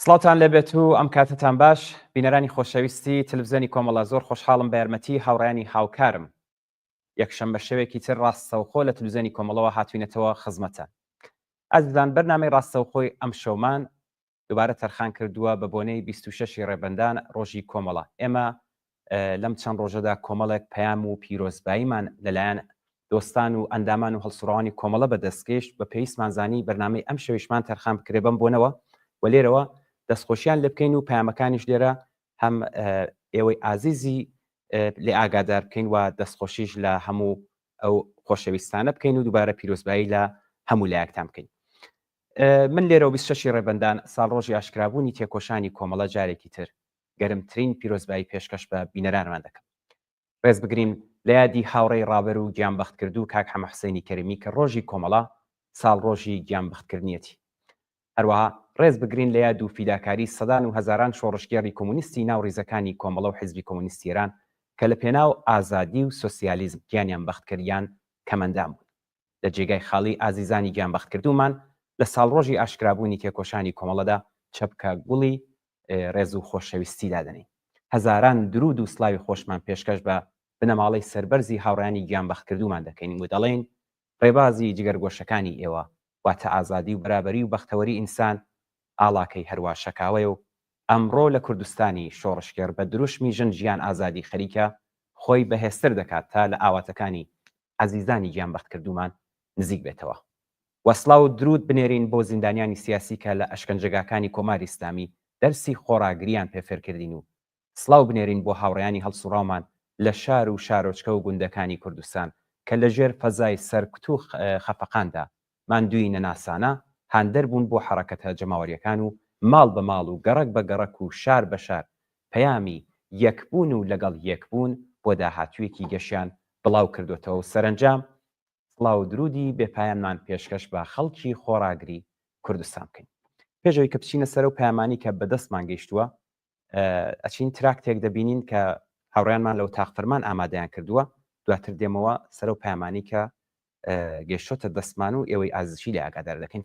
سڵاوتان لەبێت و ئەم کاتتان باش بینەرانی خۆشەویستی تلڤیزیۆنی کۆمەڵە زۆر خۆشحاڵم بە یارمەتی هاوڕێیانی هاوکارم یەکشەمبە شەوێکی تر ڕاستەوخۆ لە تلڤیزیۆنی کۆمەڵەوە هاتوینەتەوە خزمەتە. ئازیزان بەرنامەی ڕاستەوخۆی ئەم شەومان دووبارە تەرخان کردووە بە بۆنەی 26 ڕێبەندان ڕۆژی کۆمەڵە. ئێمە لەم چەند ڕۆژەدا کۆمەڵێک پەیام و پیرۆزباییمان لەلایەن دۆستان و ئەندامان و هەڵسوڕەوانی کۆمەڵە بەدەستکەشت بە پێویستمانزانی بەرنامەی ئەم شەویشمان تەرخان بکرێ بەم بۆنەوە و لێرەوە دەستخۆشیان لێ بکەین و پەیامەکانیش لێرە هەم ئێوەی ئازیزی لێ ئاگادار بکەین و دەستخۆشیش لە هەموو ئەو خۆشەویستانە بکەین و دووبارە پیرۆزبایی لە هەموو لایەکتان بکەین. من لێرە 26 ڕێبەندان ساڵڕۆژی ئاشکرابوونی تێکۆشانی کۆمەڵە جارێکی تر گەرمترین پیرۆزبایی پێشکەش بە بینەرانمان دەکەم. ڕێز بگرین لە یادی هاوڕێی ڕابەر و گیانبەختکرد و کاک حەمە حوسێنی کەریمی کە ڕۆژی کۆمەڵە ساڵڕۆژی گیانبەختکردنیەتی. هەروەها ڕێز بگرین لە یاد و فیداکاری سەدان و هەزاران شۆڕشگێڕی کۆمونیستی ناوڕیزەکانی کۆمەڵە و حیزبی کۆمونیستی ئێران کە لە پێناو ئازادی و سۆسیالیزم گیانیان بەختکردیان کەمەندام بوون. لە جێگای خاڵی ئازیزانی گیانبەختکردومان لە ساڵڕۆژی ئاشکرابوونی تێکۆشانی کۆمەڵەدا چەپکە گوڵی ڕێز و خۆشەویستی دادنین. هەزاران درود و سڵاوی خۆشمان پێشکەش بە بنەماڵەی سەربەرزی هاوڕێیانی گیانبەختکردومان دەکەین و دەڵێن ڕێبازی جگەرگۆشەکانی ئێوە واتە ئازادی و بەرابەری و بەختەوەری ئینسان ئاڵاکەی هەروە شەکاوەیە و ئەمڕۆ لە کوردستانی شۆڕشکێر بە دروشمی ژن ژیان ئازادی خەریکە خۆی بەهێزتر دەکات تا لە ئاواتەکانی عەزیزانی گیانبەختکردومان نزیک بێتەوە. وەسڵا و درود بنێرین بۆ زیندانیانی سیاسی کە لە ئەشکەنجەگاکانی کۆماری ئیسلامی دەرسی خۆڕاگریان پێفێرکردین و سڵاو بنێرین بۆ هاوڕێیانی هەڵسوڕاومان لە شار و شارۆچکە و گوندەکانی کوردستان کە لە ژێر فەزای سەرکوت و خەفەقاندا ماندووی نەناسانە هاندەر بوون بۆ حرەکەتە جەماوەریەکان و ماڵ بە ماڵ و گەڕک بە گەڕک و شار بە شار پەیامی یەکبوون و لەگەڵ یەکبوون بۆ داهاتوویەکی گەشیان بڵاو کردوێتەوە و سەرنجام سڵاو و درودی بێپایانمان پێشکەش بە خەڵکی خۆڕاگری کوردستان بکەین. پێشەوەی کە بچینە سەر و پەیامانی کە بەدەستمان گەیشتووە ئەچین تراکتێک دەبینین کە هاوڕێیانمان لەو تاقفەرمان ئامادەیان کردووە دواتر دێمەوە سەر و پەیامانی کە گەیشتۆتە دەستمان و ئێوەی ئازیزی لێ ئاگادار دەکەین.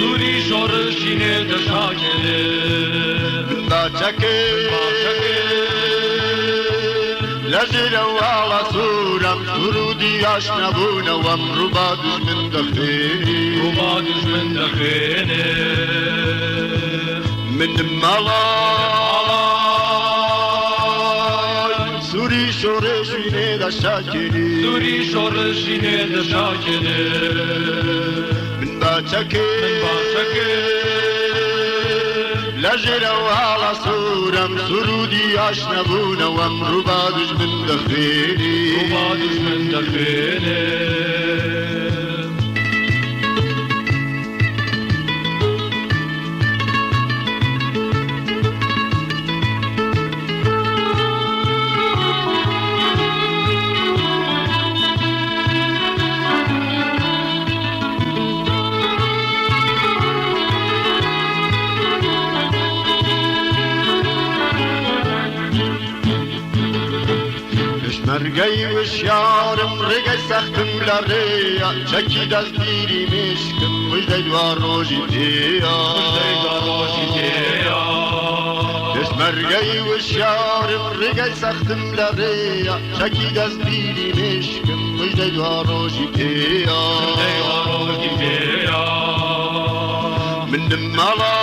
Zuri şorşine de şakele Baçake Lezire wala suram Surudi aşnabuna Vam ruba düşmün dakhini Ruba düşmün dakhini Min malay Zuri şorşine de şakele Zuri şorşine de şakele باچکه لجر وعلى صورم سرودي عشنبون وامرو بعدش من دخيني وبعدش من دخيني مرگی وشیارم رگی سختم لریا چکی دست دیری مشکم مجده دوار روشی تیا دست مرگی وشیارم رگی سختم لریا چکی دست دیری مشکم مجده دوار روشی تیا من دمالا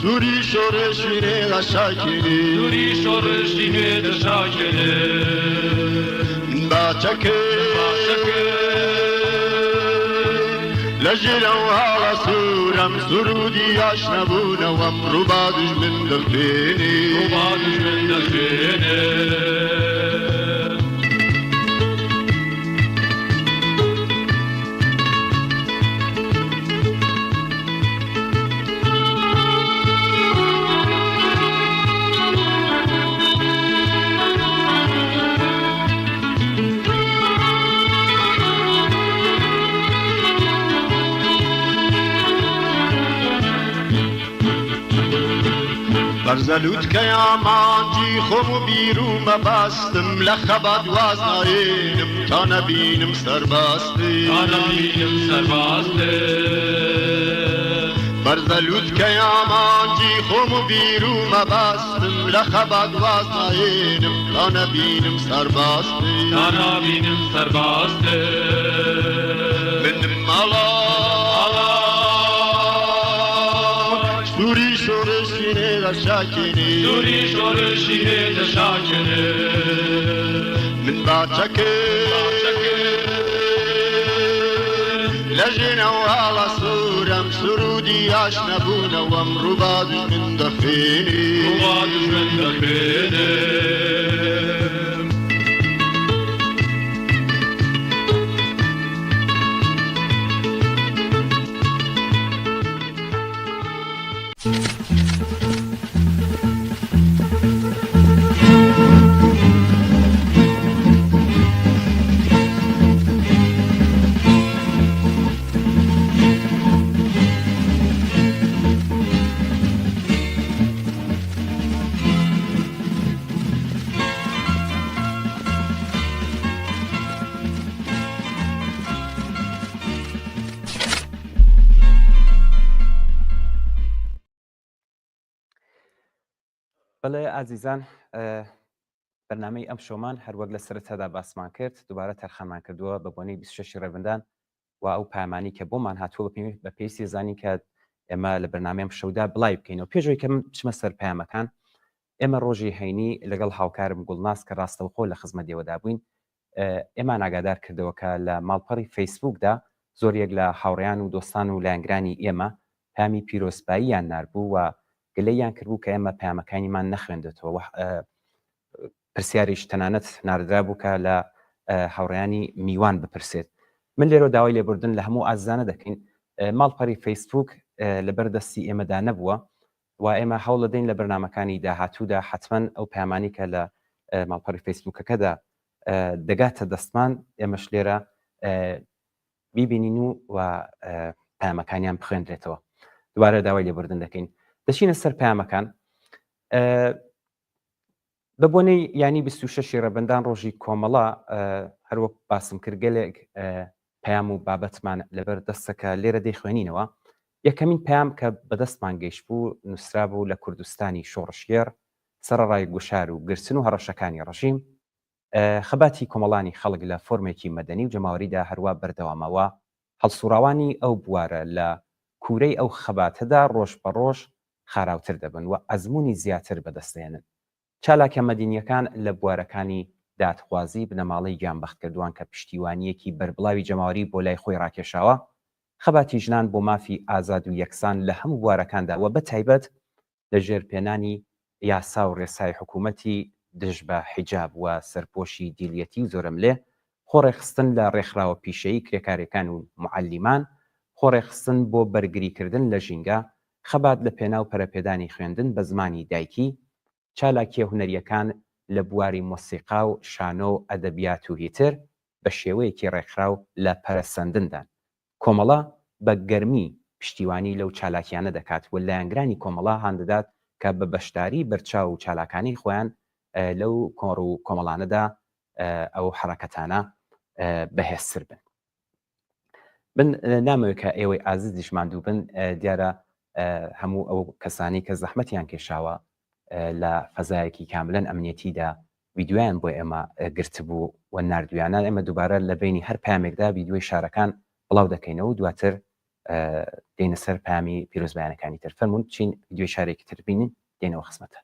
سوری شۆڕشینێ لە شاکێنێ دووری شۆڕشینێ دەشاکێنێ باچەکە لە ژێرە و هاڵە سوورەم سرودی ئاشنەبوونەوەم ڕووبا دوژمن دەخوێنێ ڕووبا دوژمن دەخوێنێ بەرزەلووتکە یامانجی خۆم و بیررومە باستم لە خەبات واز ناێنم تا نەبینم سەرباستی ئانەبینم سەرباستی بەرزەلووتکە یامانجی خۆم و بیررومە باستم لە خەبات واز ناێنم تا نەبینم سەرباستی ئانەبینم سەرباستی بنم ماڵا دووری شۆڕشینێ لە شاکێنێ دووری شۆڕشینێ دەشاکێنێ من باچەکە لە ژێنەوە هاڵە سوورەم سرودی ئاشنەبوونەوەم ڕووبا دوژمن دەخوێنێ ڕووبا دوژمن دەخوێنێ بەڵێ ئازیزان بەرنامەی ئەم شۆمان هەروەک لە سەرەتادا باسمان کرد دووبارە تەرخەمان کردووە بە بۆنەی 26 ڕێبندان و ئەو پامانی کە بۆمان هاتووە بە پێویستی زانی کە ئێمە لە بەرنامەم شەودا بڵای بکەینەوە پێشەوەی کە بچمە سەر پامەکان ئێمە ڕۆژی هەینی لەگەڵ هاوکارم گوڵناس کە ڕاستەوخۆ لە خزمەتیەوەدا بووین ئێمە ئاگادار کردەوە کە لە ماڵپەڕی فەیسبوکدا زۆریەک لە هاوڕێیان و دۆستان و لایەنگرانی ئێمە پامی پیرۆسباییان ناربوو و گلەیان کردبوو کە ئێمە پامەکانیمان نەخوێندێتەوە پرسیاریش تەنانەت ناردرا بوو کە لە هاوڕێیانی میوان بپرسێت من لێرە داوای لێبوردن لە هەموو ئازانە دەکەین ماڵپەڕی فەیسبوک لەبەردەستی ئێمەدا نەبووە و ئێمە هەوڵ دەدەین لە بەرنامەکانی داهاتوودا حتمەن ئەو پامانی کە لە ماڵپەڕی فەیسبوکەکەدا دەگاتە دەستمان ئێمەش لێرە بیبینین و پامەکانیان بخوێنرێتەوە دوبارە داوای لێبوردن دەکەین دەچینە سەر پامەکان بە بۆنەی ینی 26 ڕێبندان ڕۆژی کۆمەڵا هەروەک باسم کرد گەلێک پەیام و بابەتمان لەبەر دەستەکە لێرە دەیخوێنینەوە یەکەمین پەیام کە بەدەستمان گەیشت بوو نووسرا بوو لە کوردستانی شۆڕشێر سەرڕای گوشار و گرچن و هەڕەشەکانی ڕژیم خەباتی کۆمەڵانی خەڵک لە فۆرمێکی مەدەنی و جەماوەریدا هەروە بەردەوامەوە هەڵسوڕاوانی ئەو بوارە لە کوورەی ئەو خەباتەدا ڕۆژ بە ڕۆژ خاراوتر دەبن و ئەزمموی زیاتر بەدەستێنن چالاکە مەدینیەکان لە بوارەکانی دادخوازی بنەماڵی گیانبەخت کردووان کە پشتیوانیەکی بربڵاوی جەماوەری بۆ لای خۆی ڕاکێشاوە خەباتی ژنان بۆ مافی ئازاد و یەکسان لە هەموو بوارەکاندا و بە تایبەت لە ژێرپێنانی یاسا و ڕێسای حکوومەتی دژ بە حیجاب و سەرپۆشی دیلیەتی و زۆرم لێ خۆڕێخستن لە ڕێکخراوە پیشەیی کرێکارەکان و معەلیمان خۆڕێخستن بۆ بەرگریکردن لە ژینگە خەبات لە پێناو پەرەپێدانی خوێندن بە زمانی دایکی چالاکیە هونەریەکان لە بواری مۆسیقا و شانۆ و ئەدەبیات و هیتر بە شێوەیەکی ڕێکخراو لە پەرەسەندندان کۆمەڵە بە گەرمی پشتیوانی لەو چالاکیانە دەکات و لایەنگرانی کۆمەڵا هاندەدات کە بە بەشداری بەرچاو و چالاکانی خۆیان لەو کۆڕ و کۆمەڵانەدا ئەو حرەکەتانە بەهێزتر بن نامەوێت کە ئێوەی ئازیزیش ماندوو بن دیارە هەموو ئەو کەسانی کە زەحمەتیان کێشاوە لە فەزایەکی کاملەن ئەمنیەتیدا ویددیویان بۆ ئێمە گرتبوو و نردویانە ئێمە دووبارە لە بینی هەر پامێکدا ویددیوی شارەکان بڵاو دەکەینەوە و دواتر دێنە سەر پامی پیرۆزبیانەکانی تر فەرمونون چین ویدیۆی شارێکی تر بینین دێنەوە خزمەتە.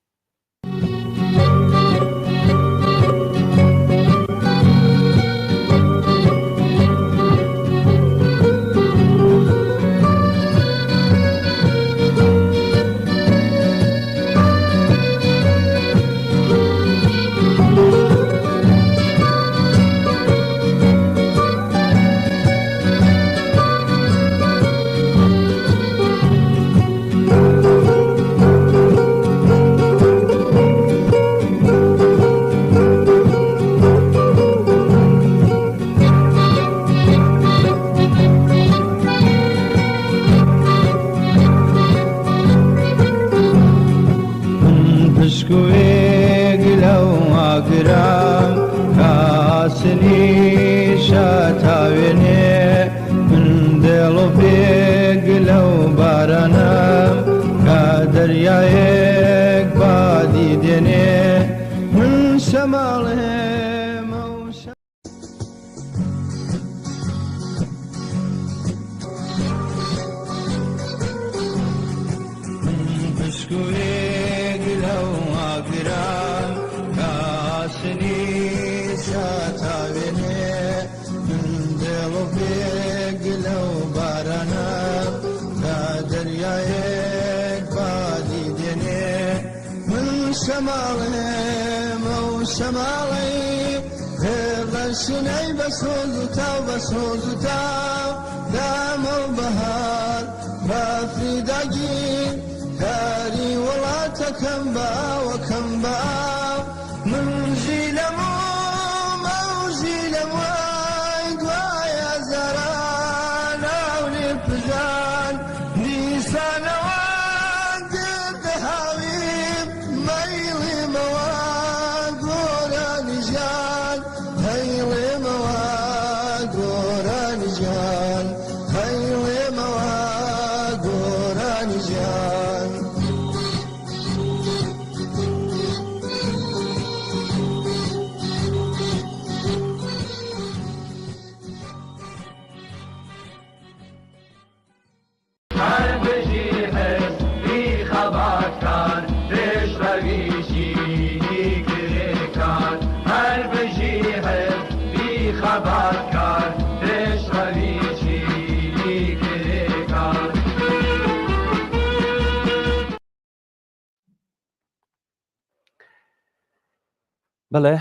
بڵێ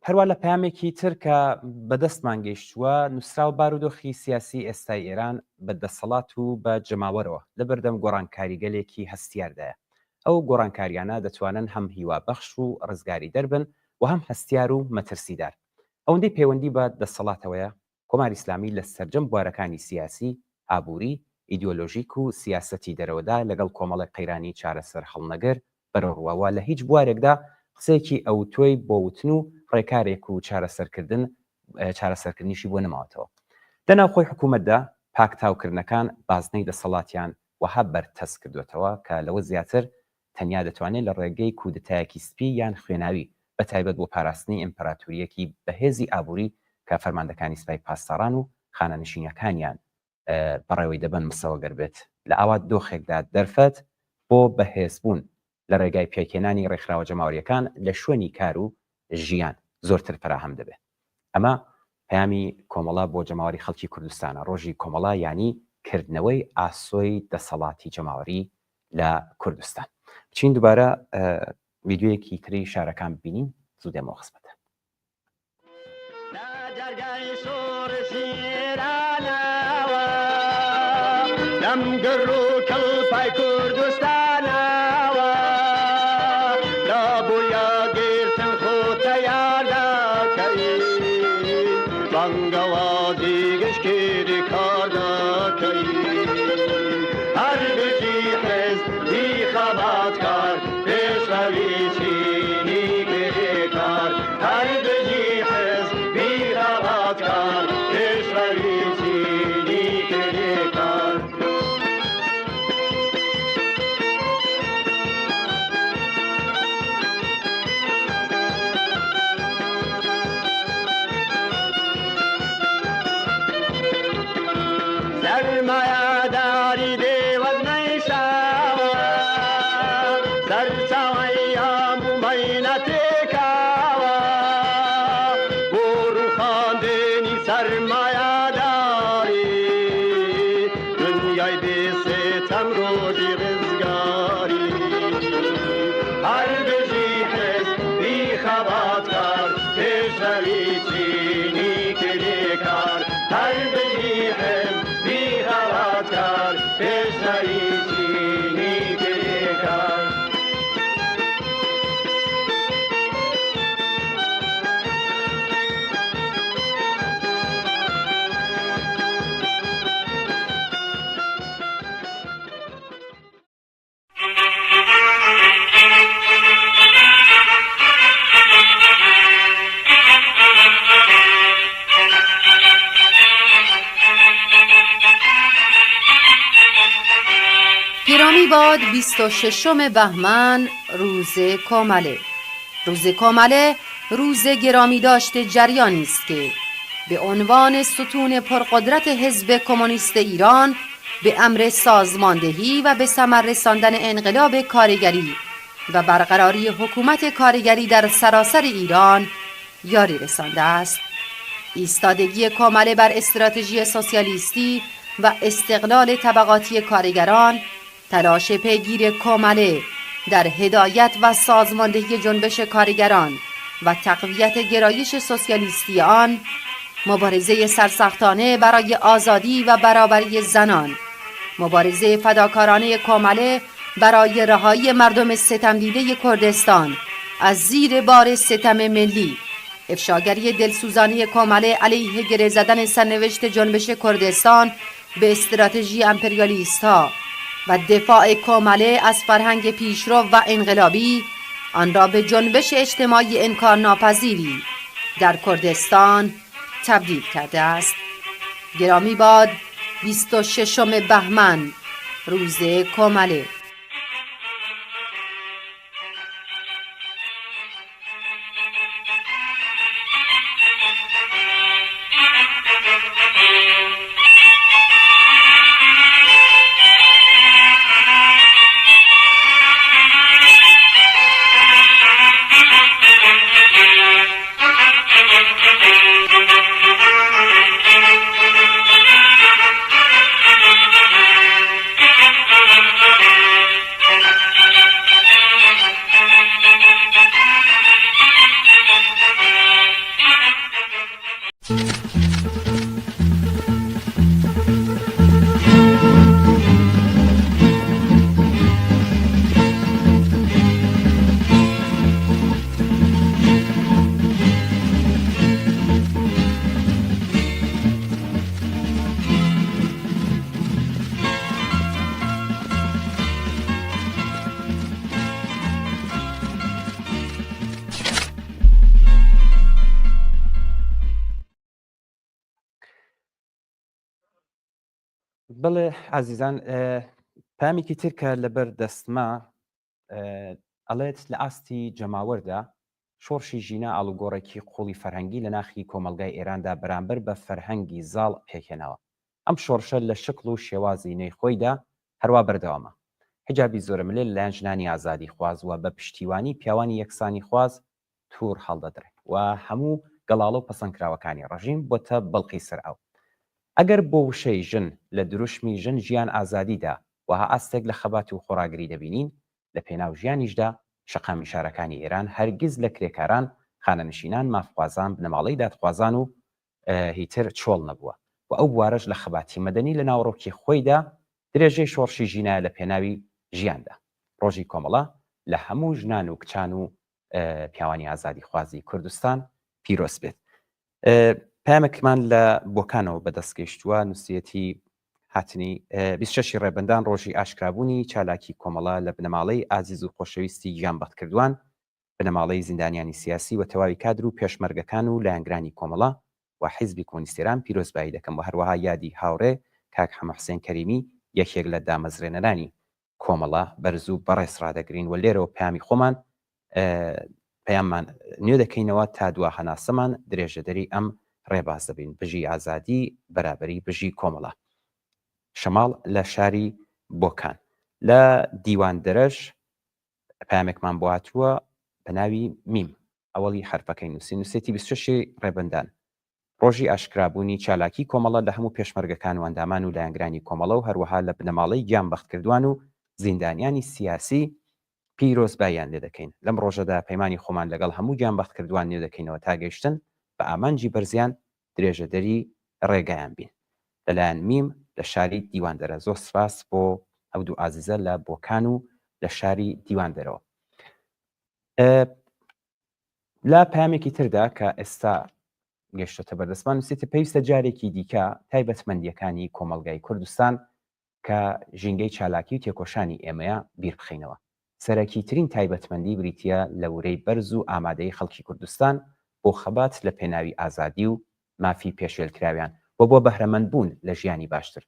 هەروە لە پامێکی تر کە بەدەستمان گەیشتووە نووسراو بارودۆخی سیاسی ئێستای ئێران بە دەسەڵات و بە جەماوەرەوە لە بەردەم گۆڕانکاریگەلێکی هەستیاردایە. ئەو گۆڕانکاریانە دەتوانن هەم هیوابەخش و ڕزگاری دەربن و هەم هەستیار و مەترسیدار. ئەوەندەی پەیوەندی بە دەسەڵاتەوەیە کۆماری ئیسلامی لە سەرجەم بوارەکانی سیاسی، ئابووری، ئیدیۆلۆژیک و سیاسەتی دەرەوەدا لەگەڵ کۆمەڵی قەیرانی چارەسەر هەڵنەگەر بەرەڕوەوە لە هیچ بوارێکدا قسێکی ئەو تۆی بۆ وتن و ڕێکارێک و چارەسەرکردنیشی بۆ نەماوەتەوە. لەناو خۆی حکوومەتدا پاکتاوکردنەکان بازنەی دەسەڵاتیان وەها بەرتەس کردوێتەوە کە لەوە زیاتر تەنیا دەتوانێت لە ڕێگەی کودتایەکی سپی یان خوێناوی بە تایبەت بۆ پاراستنی ئیمپراتوریەکی بەهێزی ئابووری کە فەرماندەکانی سپای پاسداران و خانەنشینەکانیان بەڕێوەی دەبن مسەوەگەر بێت لە ئاوا دۆخێکدا دەرفەت بۆ بەهێزبوون لە ڕێگای پێکێنانی ڕێکخراوە جەماوەریەکان لە شوێنی کار و ژیان زۆرتر فراهەم دەبێت. ئەمە پەیامی کۆمەڵا بۆ جەماوەری خەڵکی کوردستانە، ڕۆژی کۆمەڵا ینی کردنەوەی ئاسۆی دەسەڵاتی جەماوەری لە کوردستان. بچین دووبارە ویدیۆیەکی تری شارەکان ببینین زوو دێمەوە خزمەتە. دەمگەڕ و کەڵپای کوردستانەوە لە بۆیە گرتن خۆتەیان دەکەی بەنگەوە دیگەشتێری کار دەکەی هەر بژی حێزبی خەباتکار پێشەوی چینی گرێکار هەر بژی حێزبی خەباتکار پێشەوی چینی گرێکار سرمایه داری دیوز نیساوا سرسایم مینت کاوا برو خاندنی سرمایه داری دنیای بی ستم روزی رزگاری هر بجی حس بی خوات کار پیشروی چینی کلی کار هر بجی حس بی خوات کار پیشروی چینی کلی کار گرامی باد 26 بهمن روز کامله. روز کامله روز گرامی داشته جریانی است که به عنوان ستون پرقدرت حزب کمونیست ایران به امر سازماندهی و به ثمر رساندن انقلاب کارگری و برقراری حکومت کارگری در سراسر ایران یاری رسانده است. ایستادگی کامله بر استراتژی سوسیالیستی و استقلال طبقاتی کارگران، تلاش پیگیر کامله در هدایت و سازماندهی جنبش کارگران و تقویت گرایش سوسیالیستی آن، مبارزه سرسختانه برای آزادی و برابری زنان، مبارزه فداکارانه کامله برای رهایی مردم ستمدیده کردستان از زیر بار ستم ملی، افشاگری دلسوزانه کامله علیه گره زدن سرنوشت جنبش کردستان به استراتژی امپریالیست ها و دفاع کامله از فرهنگ پیشرو و انقلابی، آن را به جنبش اجتماعی انکارناپذیری در کردستان تبدیل کرده است. گرامی باد 26 بهمن روز کامله. بڵێ عزیزان، پامێکی تر کە لەبەر دەستما ئەڵێت لە ئاستی جەماوەردا شۆڕشی ژینە ئاڵوگۆڕێکی قوڵی فەرهەنگی لە ناخی کۆمەلگای ئێراندا بەرامبەر بە فەرهەنگی زاڵ پێکێنەوە. ئەم شۆڕشە لە شکل و شێوازی نەیخۆیدا هەروە بەردەوامە. حجابی زۆرملێ لەلایەن ژنانی ئازادی خواز و بە پشتیوانی پیاوانی یەکسانی خواز توور هەڵدەدرێت و هەموو گەڵاڵە و پەسەندکراوەکانی ڕژیم بۆتە بەڵقی سەرئاو. ئەگەر بۆ وشەی ژن لە دروشمی ژن ژیان ئازادیدا وها ئاستێک لە خەبات و خۆراگری دەبینین، لە پێناو ژیانیشدا شەقامی شارەکانی ئێران هەرگیز لە کرێکاران، خانەنشینان، مافخوازان، بنەماڵەی دادخوازان و هیتر چۆڵ نەبووە و ئەو بوارەش لە خەباتی مەدەنی لە ناوڕۆکی خۆیدا درێژەی شۆڕشی ژینایە لە پێناوی ژیاندا. ڕۆژی کۆمەڵە لە هەموو ژنان و کچان و پیاوانی ئازادی خوازی کوردستان پیرۆز بێت. پامێکمان لە بۆکانەوە بەدەستگەیشتووە، نووسەتی هاتنی 26 ڕێبەندان ڕۆژی ئاشکرابوونی چالاکی کۆمەڵە لە بنەماڵەی ئازیز و خۆشەویستی گیان بەدکردوان، بنەماڵەی زیندانیانی سیاسی و تەواوی کادر و پێشمەرگەکان و لایەنگرانی کۆمەڵە و حیزبی کۆمونیستێران پیرۆزبایی دەکەم و هەروەها یادی هاوڕێ کاک حەمەحسێن کەریمی، یەکێک لە دامەزرێنەرانی کۆمەڵە بەرز و بەڕێز ڕادەگرین و لێرەوە پامی خۆمان پەیاممان نوێ دەکەینەوە تا دوا هەناسەمان درێژەدەری ئەم ڕێباز دەبین، بژی ئازادی، بەرابەری، بژی کۆمەڵە. شەماڵ لە شاری بۆکان لە دیوان دەرەش پامێکمان بۆ هاتووە بە ناوی میم ئەوەڵی حرفەکەی نووسێتی 26 ڕێبندان ڕۆژی ئاشکرابوونی چالاکی کۆمەڵە لە هەموو پێشمەرگەکان و ئەندامان و لایەنگرانی کۆمەڵە و هەروەها لە بنەماڵەی گیانبەختکردوان و زیندانیانی سیاسی پیرۆزباییان لێ دەکەین لەم ڕۆژەدا پەیمانی خۆمان لەگەڵ هەموو گیانبەختکردوان نێ دەکەینەوە تا گەیشتن بە ئامانجی بەرزیان درێژەدەری ڕێگایان بین لەلایەن میم لە شاری دیواندەرە زۆر سپاس بۆ ئەو دوو ئازیزە لە بۆکان و لە شاری دیواندەرەوە لا پامێکی تردا کە ئێستا گەشتۆتە بەردەستمان نووسێتە پێویستە جارێکی دیکە تایبەتمەندیەکانی کۆمەلگای کوردستان کە ژینگەی چالاکی و تێکۆشانی ئێمەیە بیر بخینەوە سەرەکیترین تایبەتمەندی بریتە لە ورەی بەرز و ئامادەی خەڵکی کوردستان بۆ خەبات لە پێناوی ئازادی و مافی پێشێلکراویان بۆ بەهرەمەند بوون لە ژیانی باشتر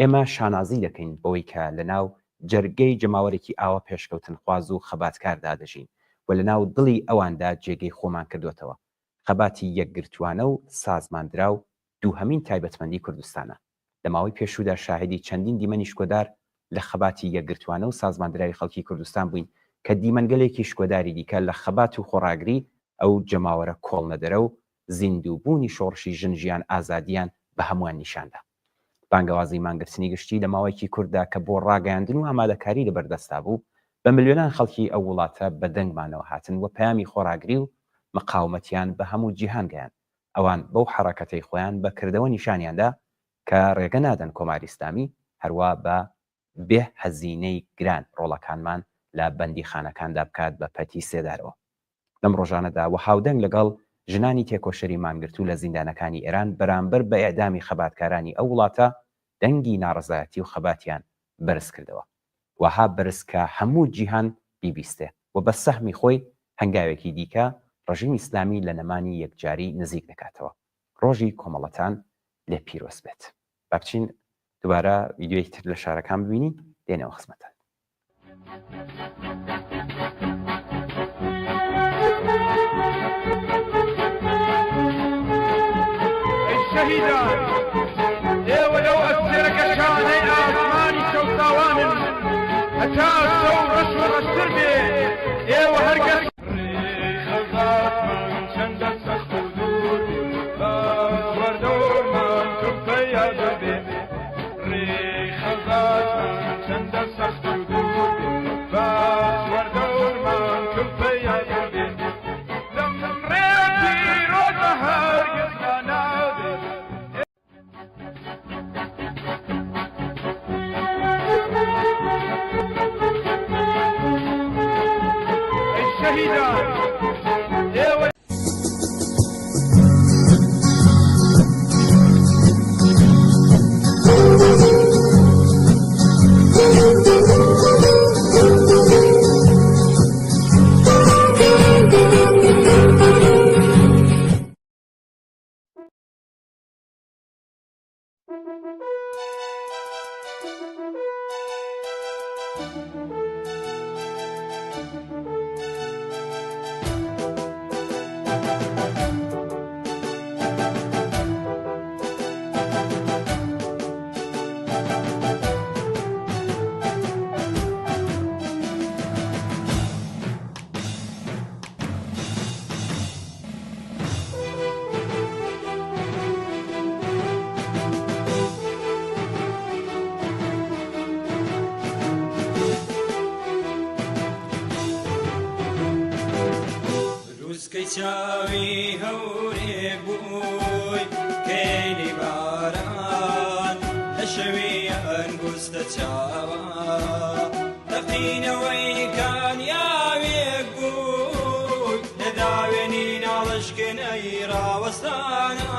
ئێمە شانازی دەکەین بەوەی کە لە ناو جەرگەی جەماوەرێکی ئاوە پێشکەوتن خواز و خەباتکاردا دەژین و لە ناو دڵی ئەواندا جێگەی خۆمان کردوێتەوە خەباتی یەکگرتووانە و سازماندرا و دووهەمین تایبەتمەندی کوردستانە لە ماوەی پێشودا شاهدی چەندین دیمەنی شکۆدار لە خەباتی یەکگرتووانە و سازماندرای خەڵکی کوردستان بووین کە دیمەنگەلێکی شکۆداری دیکە لە خەبات و خۆڕاگری ئەو جەماوەرە کۆڵنەدەرە و زیندووبوونی شۆڕشی ژنجیان ئازادیان بە هەمووان نیشاندا بانگەوازی مانگرتنی گشتی لە ماوەیەکی کووردا کە بۆ ڕاگەیاندن و ئامادەکاری لەبەردەستا بوو بە ملیۆنان خەڵکی ئەو وڵاتە بە دەنگمانەوە هاتن و پەیامی خۆڕاگری و مقاومەتیان بە هەموو جیهان گەیان ئەوان بەو حرەکەتەی خۆیان بەکردەوە نیشانیاندا کە ڕێگە نادەن کۆماری ئیسلامی هەروە بە بێ هەزینەی گران ڕۆڵەکانمان لە بەندیخانەکاندا بکات بە پەتی سێدارەوە لەم ڕۆژانەدا و هاودەنگ لەگەڵ ژنانی تێکۆشەری مانگرتوو لە زیندانەکانی ئێران بەرامبەر بە ئێدامی خەباتکارانی ئەو وڵاتە دەنگی ناڕزایەتی و خەباتیان بەرز کردەوە وەها بەرز کە هەموو جیهان بیبیستێ و بە سەهمی خۆی هەنگاوێکی دیکە ڕژیم ئیسلامی لە نەمانی یەکجاری نزیک دەکاتەوە ڕۆژی کۆمەڵەتان لێ پیرۆز بێت با بچین دووبارە ڤیدیۆیەکی تر لە شارەکان ببینین دێنەوە خزمەتان شهيدان ولو أسرك شاني آسماني شوطاوان أتاسو رشوة السربي وهرقل خلقات من شند السخت ودود باس وردور من كفي عجبي خلقات من شند السخت ودود باس وردور من كفي عجبي لمريتي روضة هرقل منادي الشهيدان چاوی هەورێ بووی کەینی باران لە شەوی ئەنگوستە چاوە دەقینەوەی کانیاوێک بووی لە داوێنی ناڵشکنەی ڕاوەستانە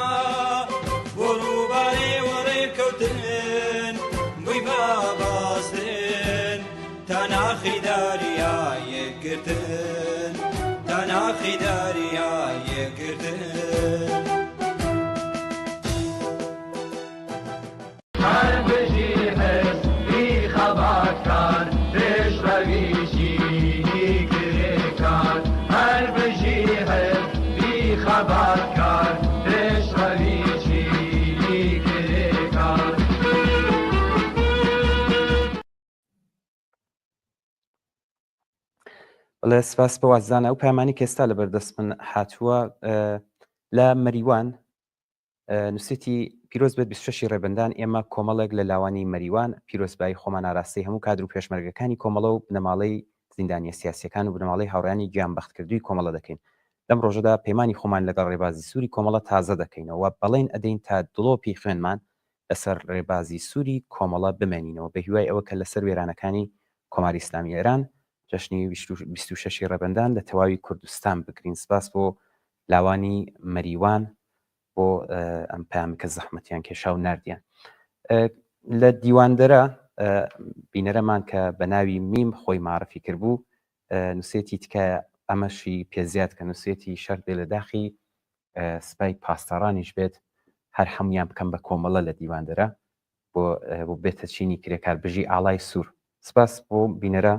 بۆ ڕووبارێ وەڕێکەوتن بووی باباستن تا ناخی داریایەکگرتن ناخی داریایە گردن هەر بژی هەستی خەباتکار پێشڕەویشی کرێکار هەر بژی هەستی خەباتکار پێشڕەویشی کرێکار بەڵێ سپاس بە وازدانە ئەو پامانی کێستا لە بەردەست من هاتووە لە مەریوان نووسێتی پیرۆز بێت 26 ڕێبندان ئێمە کۆمەڵێک لە لاوانی مەریوان پیرۆزبایی خۆمان ئاراستەی هەموو کادر و پێشمەرگەکانی کۆمەڵە و بنەماڵەی زیندانیە سیاسیەکان و بنەماڵەی هاوڕانی گیانبەختکردووی کۆمەڵە دەکەین لەم ڕۆژەدا پەیمانی خۆمان لەگەڵ ڕێبازی سووری کۆمەڵە تازە دەکەینەوە بەڵێن ئەدەین تا دڵۆپی خوێنمان لەسەر ڕێبازی سووری کۆمەڵە بمێنینەوە بە هیوای ئەوە کە لەسەر وێرانەکانی کۆماری ئیسلامی ئێران جەژنی 26 ڕێبندان لە تەواوی کوردستان بگرین سپاس بۆ لاوانی مەریوان بۆ ئەم پامکە زەحمەتیان کێشا و نردیان لە دیواندەرە بینەرەمان کە بە ناوی میم خۆی معرفی کردبوو نووسێتی تکایە ئەمەشی پێزیاد کە نووسێتی شەر بێ لە داخی سپای پاسدارانیش بێت هەر هەمویان بکەم بە کۆمەڵە لە دیواندەرە بۆ بێتە چینی کرێکار بژی ئاڵای سوور سپاس بۆ بینەرە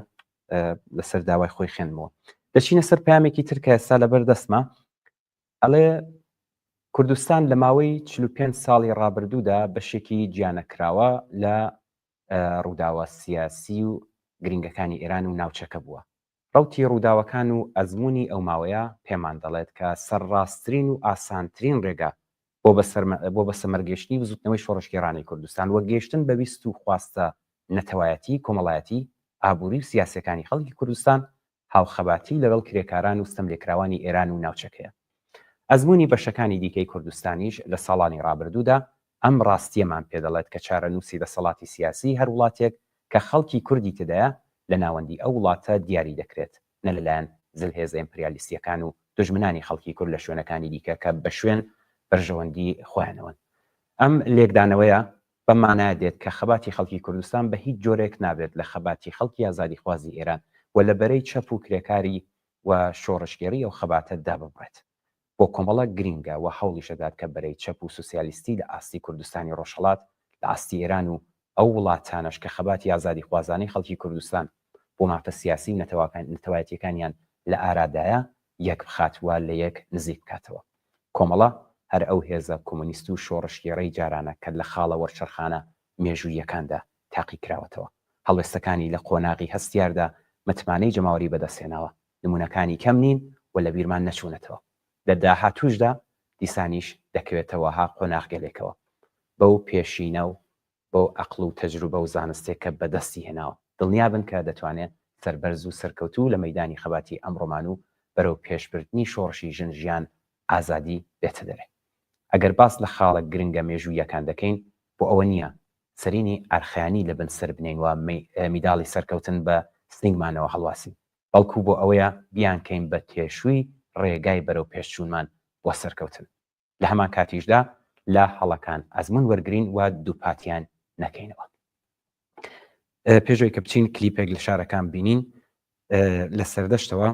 لەسەر داوای خۆی خوێنمەوە دەچینە سەر پامێکی تر کە ئێستا لەبەر دەستمە ئەڵێ کوردستان لە ماوەی 45 ساڵی ڕابردوودا بەشێکی گیانەکراوە لە ڕووداوە سیاسی و گرنگەکانی ئێران و ناوچەکە بووە ڕەوتی ڕووداوەکان و ئەزمموی ئەو ماوەیە پێمان دەڵێت کە سەرڕاستترین و ئاسانترین ڕێگا بۆ بە سەمەرگەشتنی و زوتنەوەی شۆڕشگێڕانی کوردستان وە گەیشتن بە ویست و خواستە نەتەوایەتی کۆمەڵایەتی ئابووری و سیاسەکانی خەڵکی کوردستان هاوخەباتی لەگەڵ کرێکاران و ستەملێکراوانی ئێران و ناوچەکەیە ئەزمموی بەشەکانی دیکەی کوردستانیش لە ساڵانی ڕابردوودا ئەم ڕاستیەمان پێدەڵێت کە چارەنووسی دەسەڵاتی سیاسی هەر وڵاتێک کە خەڵکی کوردی تدایە لە ناوەندی ئەو وڵاتە دیاری دەکرێت نە لەلایەن زلهێزە ئیمپریالیستیەکان و دژمنانی خەڵکی کورد لە شوێنەکانی دیکە کە بە شوێن بەرژەوەندی خۆیانەوەن ئەم لێکدانەوەیە بەمانایە دێت کە خەباتی خەڵکی کوردستان بە هیچ جۆرێک نابێت لە خەباتی خەڵکی ئازادی خوازی ئێران و لە بەرەی چەپ و کرێکاری و شۆڕشگێری ئەو خەباتە داببڕێت بۆ کۆمەڵە گرینگە و هەوڵی شەدات کە بەرەی چەپ و سوسیالیستی لە ئاستی کوردستانی ڕۆژهەڵات لە ئاستی ئێران و ئەو وڵاتانش کە خەباتی ئازادی خوازانەی خەڵکی کوردستان بۆ مافە سیاسی نەتەوایەتیەکانیان لە ئارادایە یەک بخاتوە لە یەک نزیک بکاتەوە کۆمەڵە هەر ئەو هێزە کۆمونیست و شۆڕشگێڕەی جارانە کە لە خاڵە وەرچەرخانە مێژووریەکاندا تاقی کراوەتەوە هەڵوێستەکانی لە قۆناغی هەستیاردا متمانەی جەماوەری بەدەستێناوە نمونونەکانی کەم نین و لە بیرمان نەچوونەتەوە لە داهاتووشدا دیسانیش دەکەوێتەوە ها قۆناغگەلێکەوە بەو پێشینە و بۆ عەقڵ و تەجروبە و زانستێک کە بەدەستی هێناوە دڵنیابن کە دەتوانێت سەربەرز و سەرکەوتوو لە مەیدانی خەباتی ئەمڕۆمان و بەرەو پێشبردنی شۆڕشی ژن ئازادی بێتە دەرێ ئەگەر باس لە خاڵە گرنگە مێژوویەکان دەکەین بۆ ئەوە نییە سەرینی ئارخیانی لە بن سەر بنێنوە میداڵی سەرکەوتن بە سنگمانەوە هەڵواسی بەڵکو بۆ ئەوەیە بیانکەین بە تێشووی ڕێگای بەرەو پێشچوونمان بۆ سەرکەوتن لە هەمان کاتیشدا لە هەڵەکان ئەزمون وەرگین و دووپاتیان نەکەینەوە پێشۆی کە بچین کلیپێک لە شارەکان بینین لە سەردەشتەوە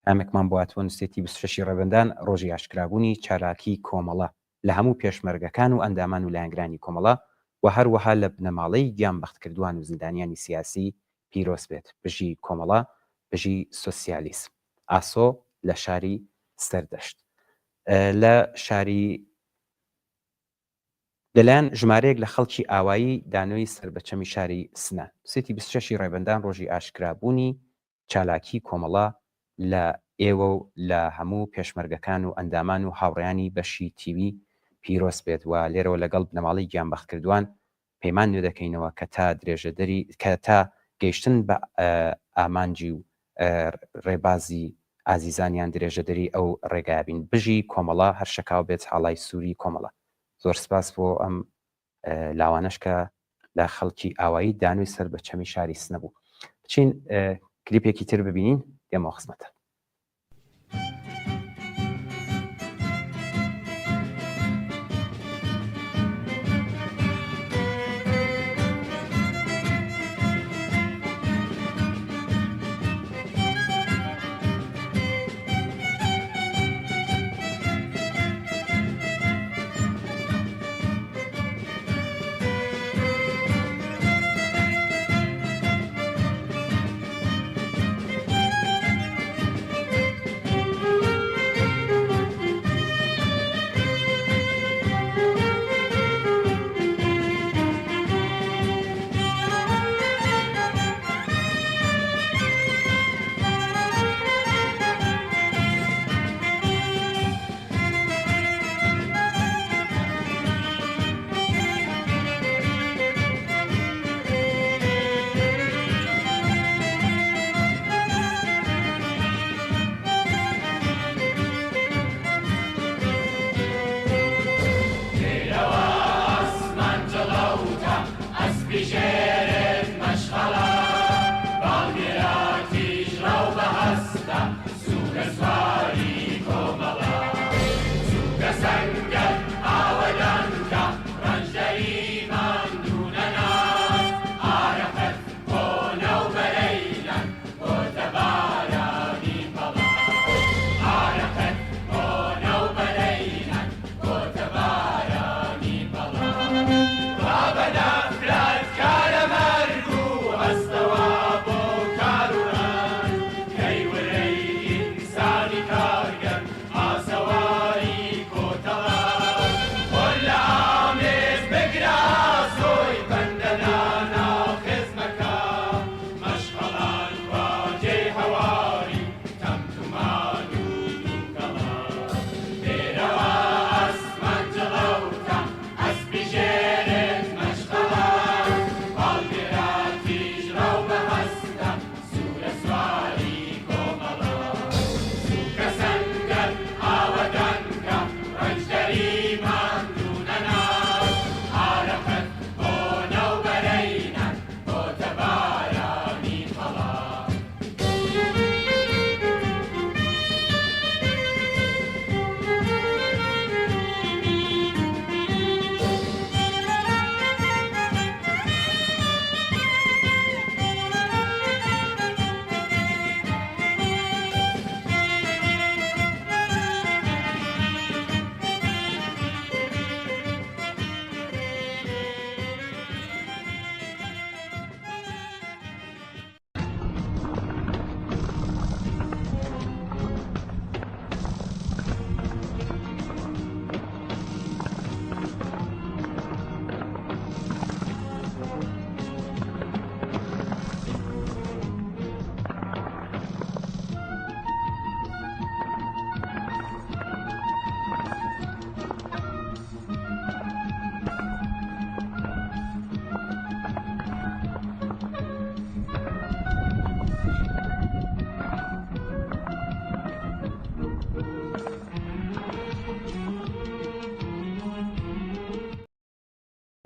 ئەمێکمان بۆاتوە نووسێتی 26 ڕێبندان ڕۆژی ئاشکرابوونی چالاکی کۆمەڵە لە هەموو پێشمەرگەکان و ئەندامان و لایەنگرانی کۆمەڵە و هەروەها لە بنەماڵەی گیانبەختکردووان و زیندانیانی سیاسی پیرۆز بێت بژی کۆمەڵە بژی سۆسیالیسم ئاسۆ لە شاری سەردەشت لە شاری لەلایەن ژمارەیەک لە خەڵکی ئاوایی دانەوەی سربەچەمی شاری سنان سێتی 26 ڕێبندان ڕۆژی ئاشکرابوونی چالاکی کۆمەڵە لە ئێوە و لە هەموو پێشمەرگەکان و ئەندامان و هاوڕێیانی بەشی تیوی پیرۆز بێت و لێرەوە لەگەڵ بنەماڵی گیانبەختکردووان پەیمان نوێ دەکەینەوە کە تا درێژەدەری کە تا گەیشتن بە ئامانجی و ڕێبازی ئازیزانیان درێژەدەری ئەو ڕێگابین بژی کۆمەڵە هەر شەکاو بێت هاڵای سووری کۆمەڵە زۆر سپاس بۆ ئەم لاوانش کە لە خەڵکی ئاوایی دانووی سەر بە چەمی شاری سنە بوو بچین کلیپێکی تر ببینین دێمەوە خزمەتە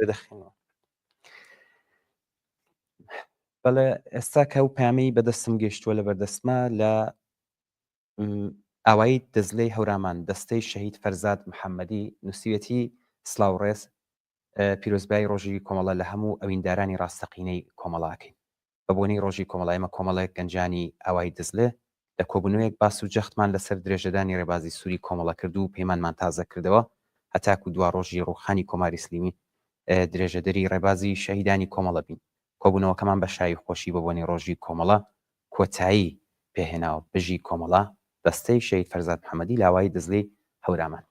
بدەخینەوە. بەڵێ ئێستا کە ئەو پامەی بەدەستم گەیشتووە لە بەردەستمە لە ئاوایی دەزلەی هەورامان دەستەی شەهید فەرزاد محەممەدی نووسیوێتی سلااوڕێز پیرۆزبای ڕۆژی کۆمەڵە لە هەموو ئەویندارانی ڕاستەقینەی کۆمەڵاکەین بە بۆنەی ڕۆژی کۆمەڵایمە کۆمەڵێک گەنجانی ئاوای دەزلێ لە کۆبوونەوەیەک باس و جەختمان لەسەر درێژەدانی ڕێبازی سووری کۆمەڵە کرد و پەیمانمان تازە کردەوە هەتاکو دوا ڕۆژی ڕوخانی کۆماری سلیمی درێژەدەری ڕێبازی شەهیدانی کۆمەڵە بین کۆبوونەوەکەمان بە شایی خۆشی بە بۆنەی ڕۆژی کۆمەڵە کۆتایی پێهێناوە بژی کۆمەڵە دەستەی شەهید فەرزاد محەممەدی لاوای دەزلەی هەورامان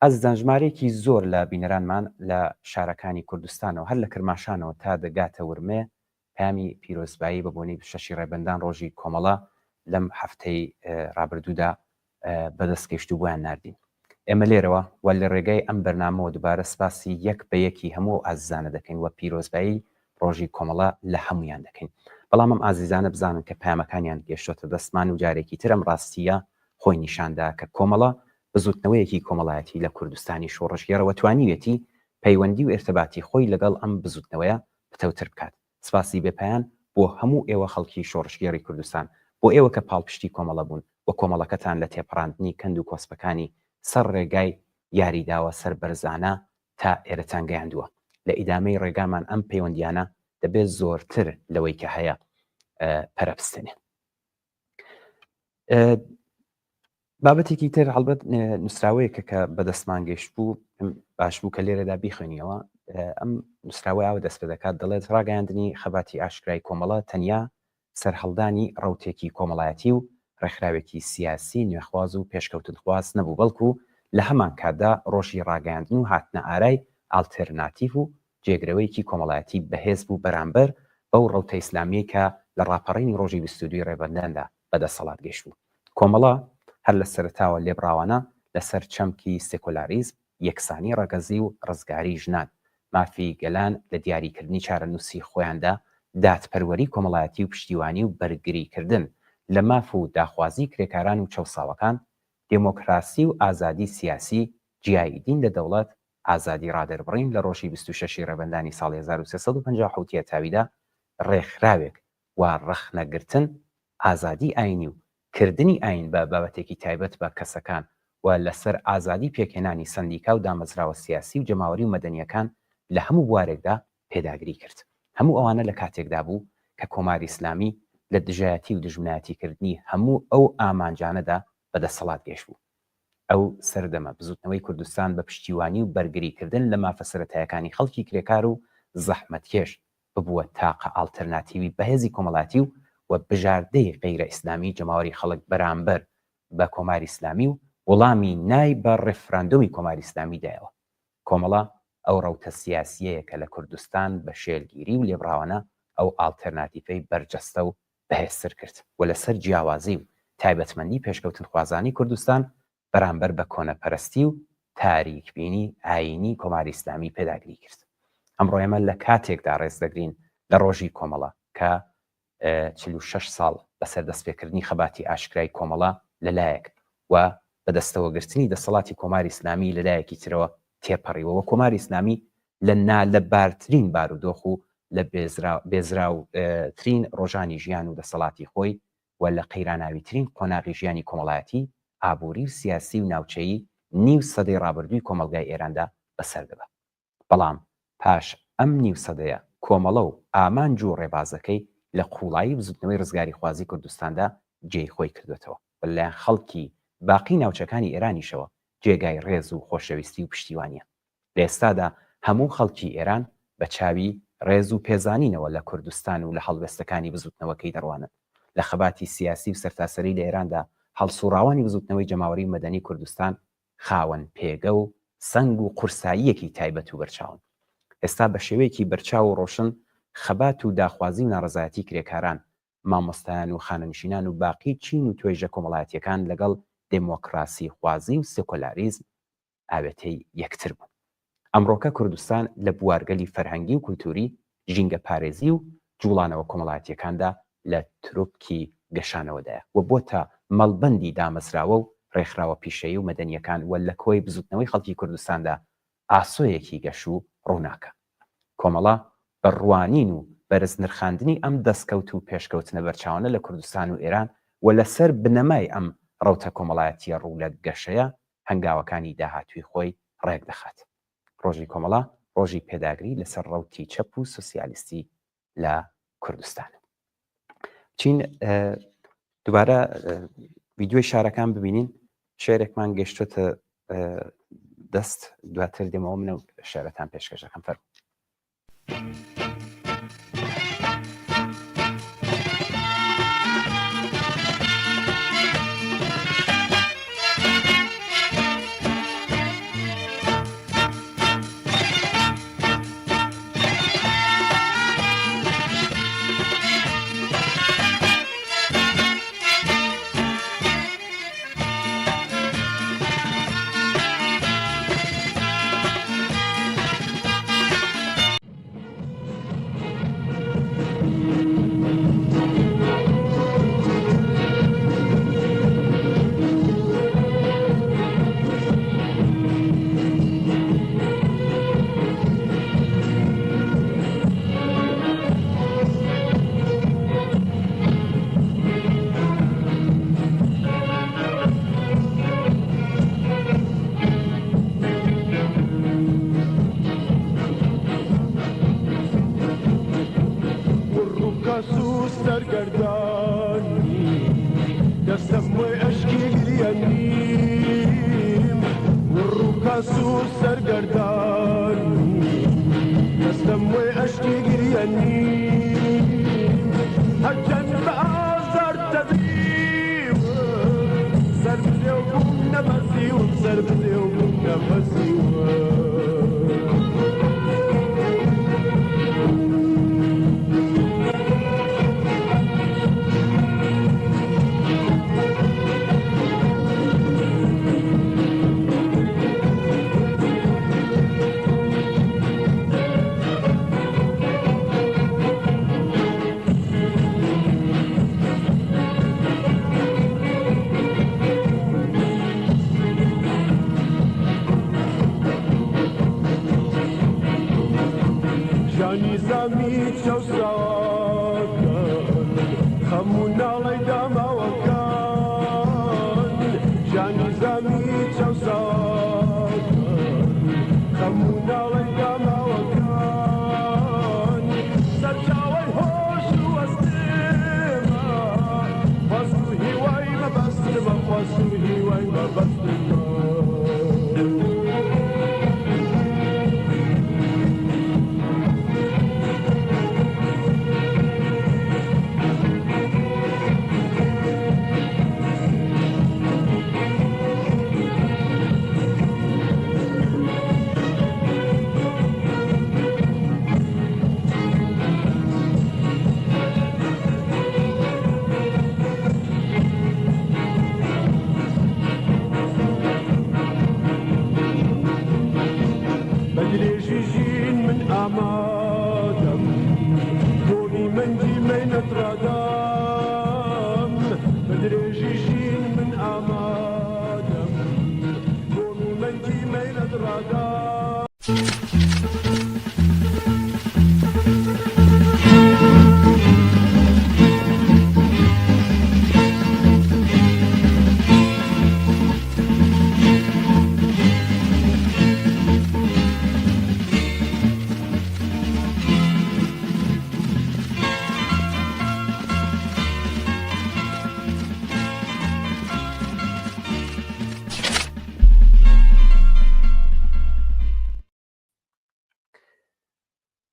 ئەزدان ژمارەیەکی زۆر لە بینەرانمان لە شارەکانی کوردستانەوە هەر لە کرماشانەوە تا دەگاتە ورمێ پامی پیرۆزبایی بە بۆنەی شەشی ڕێبەندان ڕۆژی کۆمەڵە لەم هەفتەی ڕابردوودا بەدەستگەشت و بۆیان ناردین ئێمە لێرەوە و لە ڕێگای ئەم بەرنامەوە دووبارە سپاسی یەک بە یەکی هەموو ئازیزانە دەکەین وە پیرۆزبایی ڕۆژی کۆمەڵە لە هەمویان دەکەین بەڵام ئەم ئازیزانە بزانن کە پامەکانیان گەشتۆتە دەستمان و جارێکی ترم ڕاستیە خۆی نیشاندا کە کۆمەڵە بزوتنەوەیەکی کۆمەڵایەتی لە کوردستانی شۆڕژگەرەوە توانیوێتی پەیوەندی و ارتباتی خۆی لەگەڵ ئەم بزوتنەوەیە بتەوتر بکات سپاسی بێپیان بۆ هەموو ئێوە خەڵکی شۆڕژگەری کوردستان بۆ ئێوە کە پاڵپشتی کۆمەڵە بوون و کۆمەڵەکەتان لە تێپەڕاندنی کەند و کۆسپەکانی سەر ڕێگای یاریداوە سەر بەرزانە تا ئێرەتان گەیاندووە لە ئیدامەی ڕێگامان ئەم پەیوەندیانە دەبێت زۆرتر لەوەی کە هەیە پەرەبستنێ بابەتێکی تر هەڵبەت نووسراوەیەکە کە بەدەستمان گەشت بوو باش بوو کە لێرەدا بیخوێنیەوە ئەم نووسراوەی ئەوە دەست پێ دەکات دەڵێت ڕاگەیاندنی خەباتی ئاشکرای کۆمەڵە تەنیا سەرهەڵدانی ڕەوتێکی کۆمەڵایەتی و ڕێکخراوێکی سیاسی نوێخواز و پێشکەوتنخواز نەبوو بەڵکو لە هەمان کاتدا ڕۆژی ڕاگەیاندن و هاتنە ئارای ئالتێرناتیڤ و جێگرەوەیکی کۆمەڵایەتی بەهێز بوو بەرامبەر بەو ڕەوتە ئیسلامیە کە لە ڕاپەڕینی ڕۆژی 22 ڕێبەنداندا بەدەسەڵات گەیشت بوو کۆمەڵە هەر لە سەرتاوە لێبراوانە لەسەر چەمکی سێکۆلاریزم یەکسانی ڕەگەزی و ڕزگاری ژنان مافی گەلان لە دیاریکردنی چارەنووسی خۆیاندا دادپەروەری کۆمەڵایەتی و پشتیوانی و بەرگریکردن لە ماف و داخوازی کرێکاران و چەوساوەکان دموکراسی و ئازادی سیاسی جیایی دین لە دەوڵەت ئازادی ڕادەربڕین لە ڕۆژی 26 ڕێبەندانی ساڵی 1350 تاویدا ڕێکخراوێک و ڕەخنەگرتن ئازادی ئاینی و کردنی ئاین بە بابەتێکی تایبەت بە کەسەکان و لەسەر ئازادی پێکهێنانی سندیکا و دامەزراوە سیاسی و جەماوەری و مەدەنیەکان لە هەموو بوارێکدا پێداگری کرد هەموو ئەوانە لە کاتێکدا بوو کە کۆماری ئیسلامی لە دژایەتی و دژمنایەتیکردنی هەموو ئەو ئامانجانەدا بەدەسەڵات گەیشت بوو ئەو سەردەمە بزوتنەوەی کوردستان بە پشتیوانی و بەرگریکردن لە مافە سەرەتایەکانی خەڵکی کرێکار و زەحمەتکێش ببووە تاقە ئالتەرناتیوی بەهێزی کۆمەڵاتی و بژاردەی غەیرە ئیسلامی جەماوەری خەڵک بەرامبەر بە کۆماری ئیسلامی و وەڵامی نای بە ڕێفراندۆمی کۆماری ئیسلامی دایەوە کۆمەڵە ئەو ڕەوتە سیاسیەیە کە لە کوردستان بە شێلگیری و لێبراوانە ئەو ئالتەرناتیڤەی بەرجەستە و بەهێزتر کرد و لەسەر جیاوازی و تایبەتمەندی پێشکەوتن خوازانی کوردستان بەرامبەر بە کۆنەپەرستی و تاریکبینی ئاینی کۆماری ئیسلامی پێداگری کرد ئەمڕۆ ئێمە لە کاتێکدا ڕێز دەگرین لە ڕۆژی کۆمەڵە کە 46 ساڵ بەسەر دەستپێکردنی خەباتی ئاشکرای کۆمەڵە لەلایەک و بەدەستەوەگرتنی دەسەڵاتی کۆماری ئیسلامی لەلایەکی ترەوە تێپەڕیەوە کۆماری ئیسلامی لە نالەبارترین بارودۆخ و لە بێزرا و ترین ڕۆژانی ژیان و دەسەڵاتی خۆی و لە قەیراناویترین قۆناغی ژیانی کۆمەڵایەتی ئابووری و سیاسی و ناوچەیی نیو سەدەی ڕابردووی کۆمەلگای ئێراندا بەسەردەبە بەڵام پاش ئەم نیو سەدەیە کۆمەڵە و ئامانج و ڕێبازەکەی لە قوڵایی بزوتنەوەی ڕزگاری خوازی کوردستاندا جێی خۆی کردوێتەوە بەلایەن خەڵکی باقی ناوچەکانی ئێرانیشەوە جێگای ڕێز و خۆشەویستی و پشتیوانیە لە ئێستادا هەموو خەڵکی ئێران بە چاوی ڕێز و پێزانینەوە لە کوردستان و لە هەڵوێستەکانی بزوتنەوەکەی دەڕوانن لە خەباتی سیاسی و سەرتاسەری لە ئێراندا هەڵسوڕاوانی بزوتنەوەی جەماوەری مەدەنی کوردستان خاوەن پێگە و سەنگ و قورساییەکی تایبەت و بەرچاون ئێستا بە شێوەیەکی بەرچاو و ڕۆشن خەبات و داخوازی و ناڕزایەتی کرێکاران مامۆستایان و خانەنشینان و باقی چین و توێژە کۆمەڵایەتیەکان لەگەڵ دموکراسی خوازی و سێکۆلاریزم ئاوێتەی یەکتر بوو ئەمڕۆکە کوردستان لە بوارگەلی فەرهەنگی و کولتوری ژینگە پارێزی و جوڵانەوە کۆمەڵایەتیەکاندا لە تروپکی گەشانەوەدایە و بۆتە مەڵبەندی دامەزراوە و ڕێکخراوە پیشەیی و مەدەنیەکان و لە کۆی بزوتنەوەی خەڵکی کوردستاندا ئاسۆیەکی گەش و ڕووناکە کۆمەڵە بەڕوانین و بەرز نرخاندنی ئەم دەستکەوت و پێشکەوتنە بەرچاوانە لە کوردستان و ئێران و لەسەر بنەمای ئەم ڕەوتە کۆمەڵایەتیە ڕوو لە گەشەیە هەنگاوەکانی داهاتووی خۆی ڕێک دەخات. ڕۆژی کۆمەڵە ڕۆژی پێداگری لەسەر ڕەوتی چەپ و سوسیالیستی لە کوردستان. چین دووبارە ڤیدیۆی شارەکان ببینین، شێرێکمان گەشتوتە دەست، دواتر دێمەوە منە و شارەتان پێشکەشەکەم فەرموو.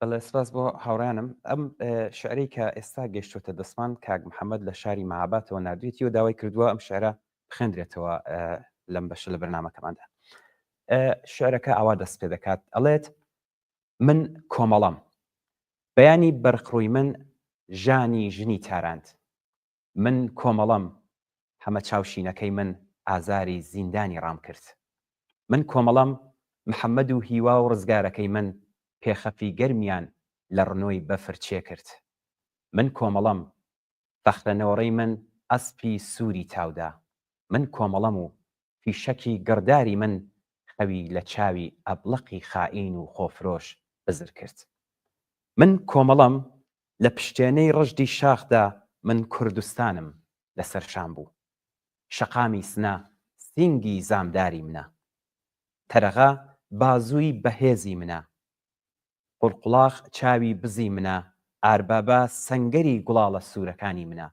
بەڵێ سپاس بۆ هاوڕیانم. ئەم شعرەی کە ئێستا گەیشتوتە دەستمان کاک محەممەد لە شاری مەهابادەوە نردوێتی و داوای کردووە ئەم شعرە بخێندرێتەوە لەم بەشە لە بەرنامەکەماندا. شعرەکە ئاوا دەست پێ دەکات، ئەڵێت من کۆمەڵەم، بەیانی بەرخڕووی من ژانی ژنی تاراند، من کۆمەڵەم، هەمە چاوشینەکەی من ئازاری زیندانی ڕام کرد، من کۆمەڵەم، محەممەد و هیوا و ڕزگارەکەی من پێخەفی گەرمیان لە ڕنۆی بەفر چێ کرد، من کۆمەڵەم، فەخرەنەوەڕەی من ئەسپی سووری تاودا، من کۆمەڵەم و فیشەکی گڕداری من خەوی لە چاوی ئەبلەقی خائین و خۆفرۆش بزر کرد، من کۆمەڵەم لە پشتێنەی ڕژدی شاخدا من کوردستانم لەسەر شام بوو. شەقامی سنا سینگی زامداری منە. تەرەغا بازووی بەهێزی منە. قوڵقوڵاخ چاوی بزی منە. ئاربابە سەنگەری گوڵاڵە سوورەکانی منە.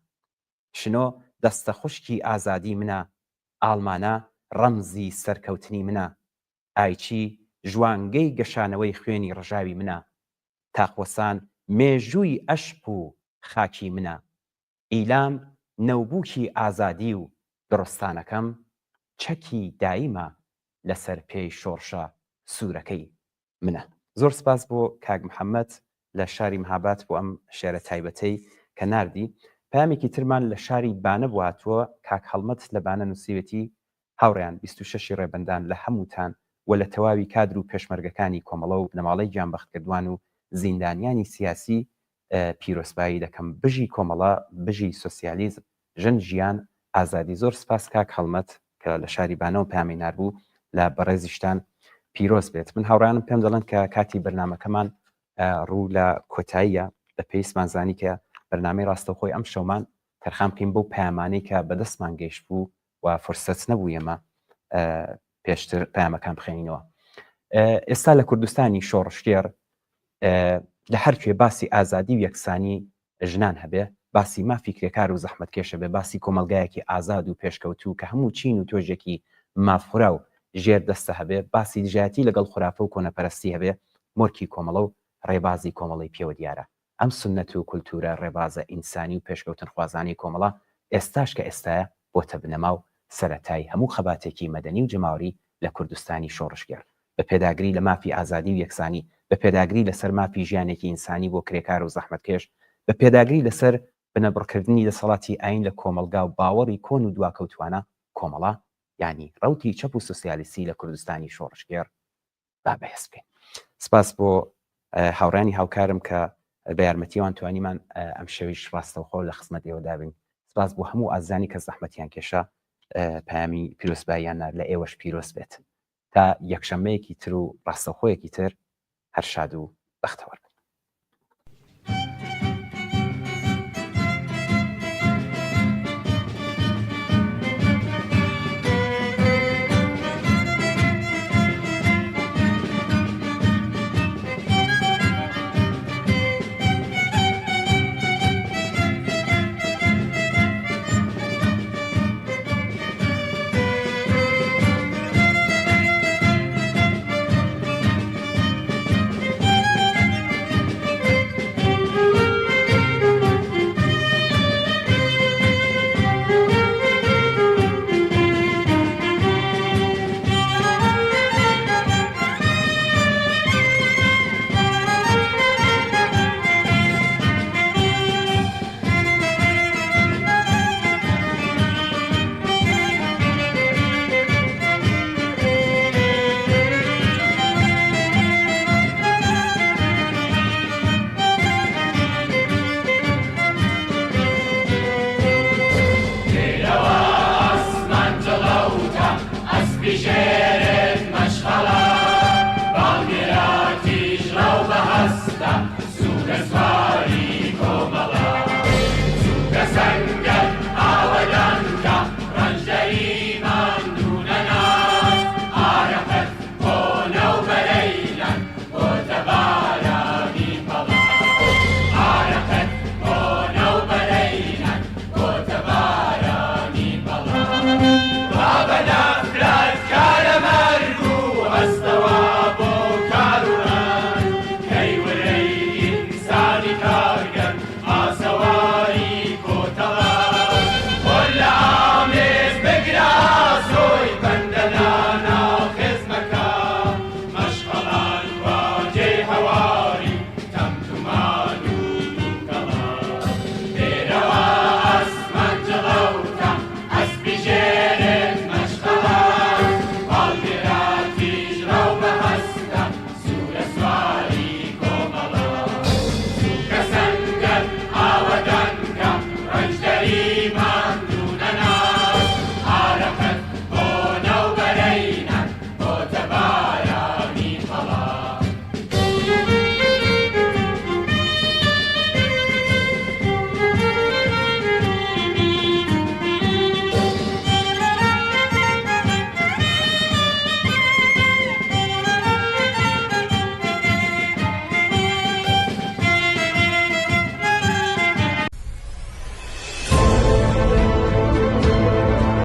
شنۆ دەستە خوشکی ئازادی منە. ئاڵمانە ڕەمزی سەرکەوتنی منە. ئایچی ژوانگەی گەشانەوەی خوێنی ڕژاوی منە. تاقوەسان مێژووی ئەشپ و خاکی منە. ئیلام نەوبووکی ئازادی و دڕستانەکەم چەکی دایمە لەسەر پێی شۆڕشە سوورەکەی منە. زۆر سپاس بۆ کاک محەممەد لە شاری مهابات بۆ ئەم شێرە تایبەتەی کە ناردی. پامێکی ترمان لە شاری بانە بواتوە کاک هەڵمەت لە بانە نووسیوێتی هاوڕیان 26 ڕێبەندان لە هەمووتان و لە تەواوی کادر و پێشمەرگەکانی کۆمەڵە و بنەماڵەی گیانبەختکردوان و زیندانیانی سیاسی پیرۆسبایی دەکەم بژی کۆمەڵە بژی سۆسیالیزم ژن ژیان ئازادی. زۆر سپاس کاک هەڵمەت کە لە شاری بانەوە پامی نار بوو لە بەڕێزیشتان پیرۆز بێت. من هاوڕیانم پێم دەڵێن کە کاتی بەرنامەکەمان ڕوو لە کۆتاییە بە پێویستمانزانی کە بەرنامەی ڕاستەوخۆی ئەم شەومان تەرخان بکەین بۆ پەیامانەی کە بەدەستمان گەیشت بوو و فرسەت نەبوو ئێمە پێشتر پەیامەکان بخێنینەوە. ئێستا لە کوردستانی شۆڕشتێر لە هەرکوێ باسی ئازادی و یەکسانی ژنان هەبێ، باسی مافی کرێکار و زەحمەتکێشە بێ، باسی کۆمەلگایەکی ئازاد و پێشکەوتوو کە هەموو چین و تۆژێکی مافخورا و ژێر دەستە هەبێ، باسی دژایەتی لەگەڵ خورافە و کۆنەپەرستی هەبێ، مۆرکی کۆمەڵە و ڕێبازی کۆمەڵی پێوە دیارە. ئەم سنەت و کولتورە ڕێبازە ئینسانی و پێشکەوتن خوازانی کۆمەڵە ئێستاش کە ئێستایە بۆتە بنەما و سەرەتای هەموو خەباتێکی مەدەنی و جەماوەری لە کوردستانی شۆڕشگەر بە پێداگری لە مافی ئازادی و یەکسانی، بە پێداگری لەسەر مافی ژیانێکی ئینسانی بۆ کرێکار و زەحمەتکێش، بە پێداگری لەسەر بنەبڕکردنی دەسەڵاتی ئاین لە کۆمەلگا و باوەڕی کۆن و دواکەوتوانە کۆمەڵە یعنی ڕەوتی چەپ و سوسیالیستی لە کوردستانی شۆڕشگەر با بەهێز بکەین. سپاس بۆ هاوڕانی هاوکارم کە بە یارمەتیوان توانیمان ئەم شەویش ڕاستەوخۆ لە خزمەت ئێوە دابین. سپاس بۆ هەموو ئازانی کە زەحمەتیان کێشە پامی پیرۆزباییان لە ئێوەش پیرۆز بێت. تا یەکشەمەیەکی تر و ڕاستەوخۆیەکی تر هەر شاد و بەختەوەر.